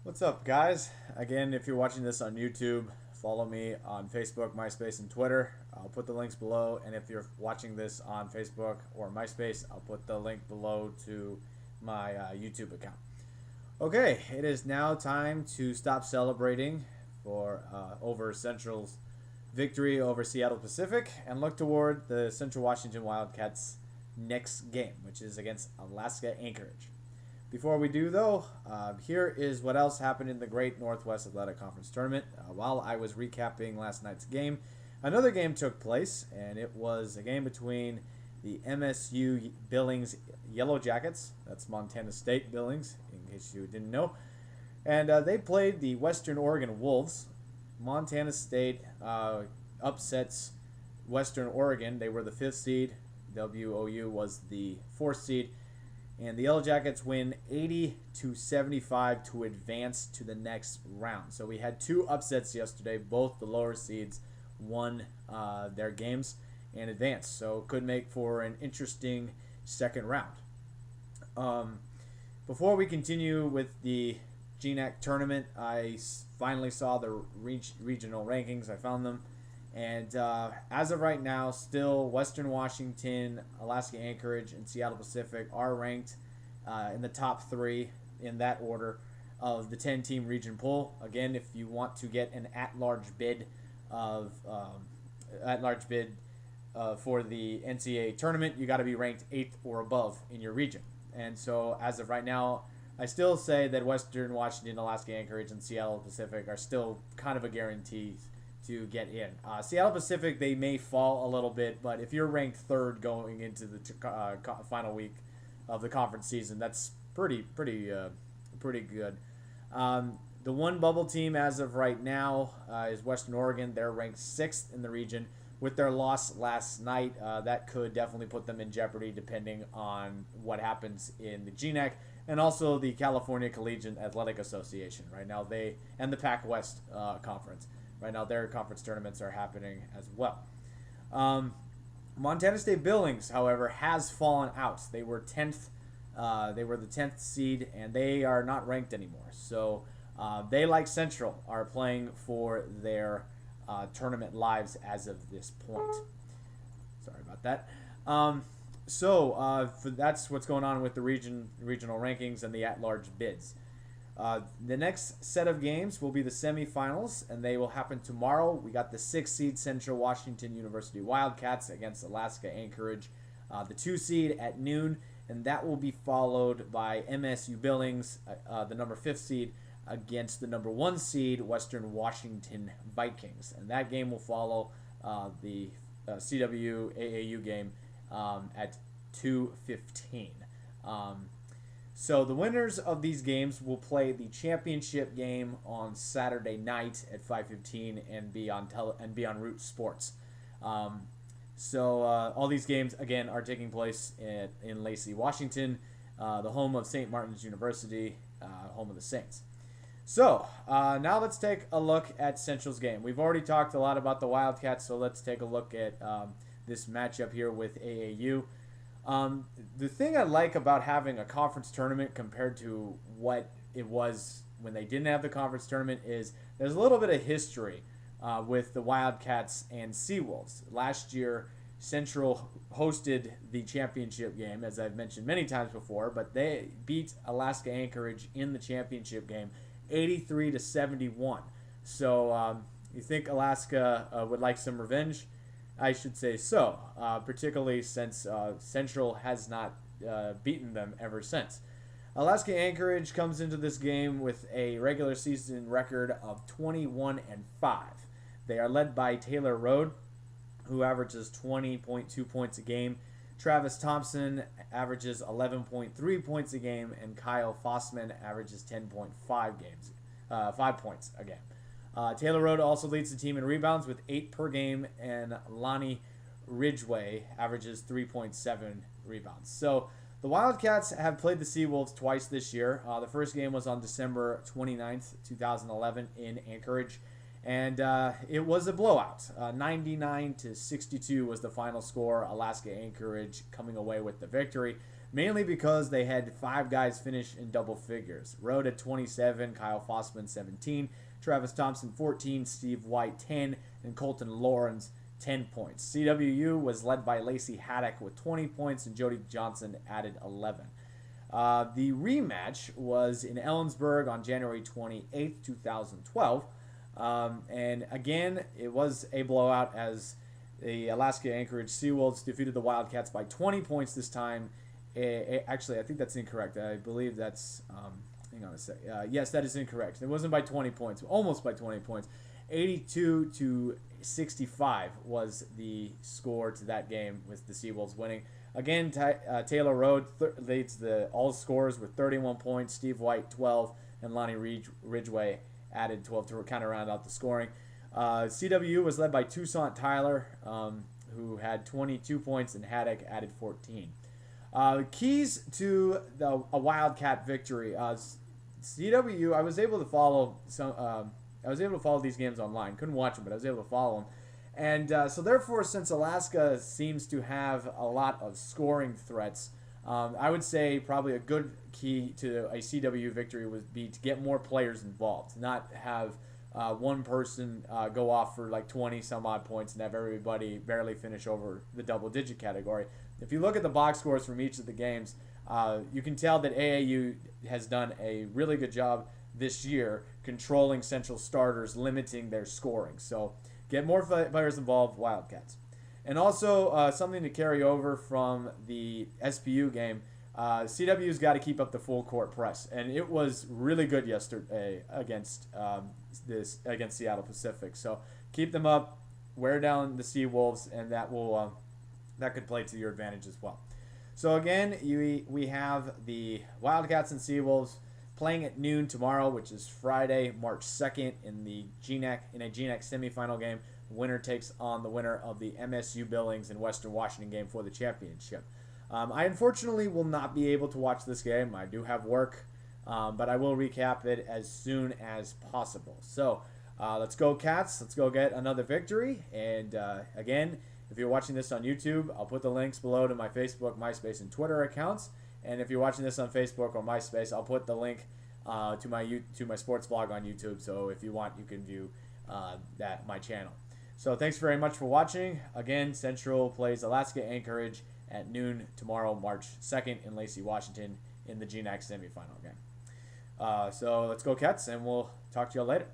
What's up, guys? Again, if you're watching this on YouTube, follow me on Facebook, MySpace, and Twitter. I'll put the links below. And if you're watching this on Facebook or MySpace, I'll put the link below to my YouTube account. Okay, it is now time to stop celebrating for over Central's victory over Seattle Pacific and look toward the Central Washington Wildcats' next game, which is against Alaska Anchorage. Before we do, though, here is what else happened in the Great Northwest Athletic Conference Tournament. While I was recapping last night's game, another game took place, and it was a game between the MSU Billings Yellow Jackets, that's Montana State Billings, in case you didn't know, and they played the Western Oregon Wolves. Montana State upsets Western Oregon. They were the fifth seed. WOU was the fourth seed. And the Yellow Jackets win 80-75 to advance to the next round. So we had two upsets yesterday. Both the lower seeds won their games and advanced. So it could make for an interesting second round. Before we continue with the GNAC tournament, I finally saw the regional rankings. I found them. And as of right now, still Western Washington, Alaska Anchorage, and Seattle Pacific are ranked in the top three in that order of the 10-team region pool. Again, if you want to get an at-large bid of for the NCAA tournament, you got to be ranked 8th or above in your region. And so, as of right now, I still say that Western Washington, Alaska Anchorage, and Seattle Pacific are still kind of a guarantee to get in. Seattle Pacific, they may fall a little bit, but if you're ranked third going into the final week of the conference season, that's pretty good. The one bubble team as of right now is Western Oregon. They're ranked sixth in the region. With their loss last night, that could definitely put them in jeopardy depending on what happens in the GNAC and also the California Collegiate Athletic Association. Right now, they and the Pac West Conference. Right now, their conference tournaments are happening as well. Montana State Billings, however, has fallen out. They were 10th. They were the 10th seed, and they are not ranked anymore. So they, like Central, are playing for their tournament lives as of this point. Sorry about that. That's what's going on with the regional rankings and the at-large bids. The next set of games will be the semifinals, and they will happen tomorrow. We got the 6th seed Central Washington University Wildcats against Alaska Anchorage, the 2 seed at noon, and that will be followed by MSU Billings, the number 5th seed, against the number 1 seed Western Washington Vikings, and that game will follow the CW AAU game at 2:15. So the winners of these games will play the championship game on Saturday night at 5:15 and be on Root Sports. All these games again are taking place in Lacey, Washington, the home of St. Martin's University, home of the Saints. So now let's take a look at Central's game. We've already talked a lot about the Wildcats, so let's take a look at this matchup here with AAU. The thing I like about having a conference tournament compared to what it was when they didn't have the conference tournament is there's a little bit of history with the Wildcats and Seawolves. Last year, Central hosted the championship game, as I've mentioned many times before, but they beat Alaska Anchorage in the championship game 83-71. So you think Alaska would like some revenge? I should say so, particularly since Central has not beaten them ever since. Alaska Anchorage comes into this game with a regular season record of 21-5. They are led by Taylor Rode, who averages 20.2 points a game. Travis Thompson averages 11.3 points a game, and Kyle Fossman averages 10.5 5 points a game. Taylor Rode also leads the team in rebounds with 8 per game, and Lonnie Ridgway averages 3.7 rebounds. So the Wildcats have played the Seawolves twice this year. The first game was on December 29th, 2011 in Anchorage, and it was a blowout. 99-62 was the final score. Alaska Anchorage coming away with the victory. mainly because they had 5 guys finish in double figures. Rode at 27, Kyle Fossman 17, Travis Thompson 14, Steve White 10, and Colton Lawrence 10 points. CWU was led by Lacey Haddock with 20 points, and Jody Johnson added 11. The rematch was in Ellensburg on January 28th, 2012. And again, it was a blowout as the Alaska Anchorage Seawolves defeated the Wildcats by 20 points this time. Actually, I think that's incorrect. I believe that's, hang on a sec. Yes, that is incorrect. It wasn't by 20 points, almost by 20 points. 82-65 was the score to that game, with the Seawolves winning. Again, Taylor Rode leads all scorers with 31 points, Steve White 12, and Lonnie Ridgway added 12 to kind of round out the scoring. CWU was led by Toussaint Tyler, who had 22 points, and Haddock added 14. Keys to a Wildcat victory. CW, I was able to follow these games online. Couldn't watch them, but I was able to follow them. And so therefore, since Alaska seems to have a lot of scoring threats, I would say probably a good key to a CW victory would be to get more players involved, not have one person go off for like 20 some odd points and have everybody barely finish over the double-digit category. If you look at the box scores from each of the games, you can tell that AAU has done a really good job this year controlling Central starters, limiting their scoring. So get more players involved, Wildcats. And also something to carry over from the SPU game, CW's got to keep up the full court press, and it was really good yesterday against Seattle Pacific. So keep them up, wear down the Seawolves, and that could play to your advantage as well. So again, we have the Wildcats and Seawolves playing at noon tomorrow, which is Friday, March 2nd, in a GNAC semifinal game. The winner takes on the winner of the MSU Billings and Western Washington game for the championship. I unfortunately will not be able to watch this game. I do have work, but I will recap it as soon as possible. So let's go Cats. Let's go get another victory. And again, if you're watching this on YouTube, I'll put the links below to my Facebook, MySpace, and Twitter accounts. And if you're watching this on Facebook or MySpace, I'll put the link to my sports blog on YouTube. So if you want, you can view my channel. So thanks very much for watching. Again, Central plays Alaska Anchorage at noon tomorrow, March 2nd, in Lacey, Washington, in the GNAC semifinal game. So let's go Cats, and we'll talk to y'all later.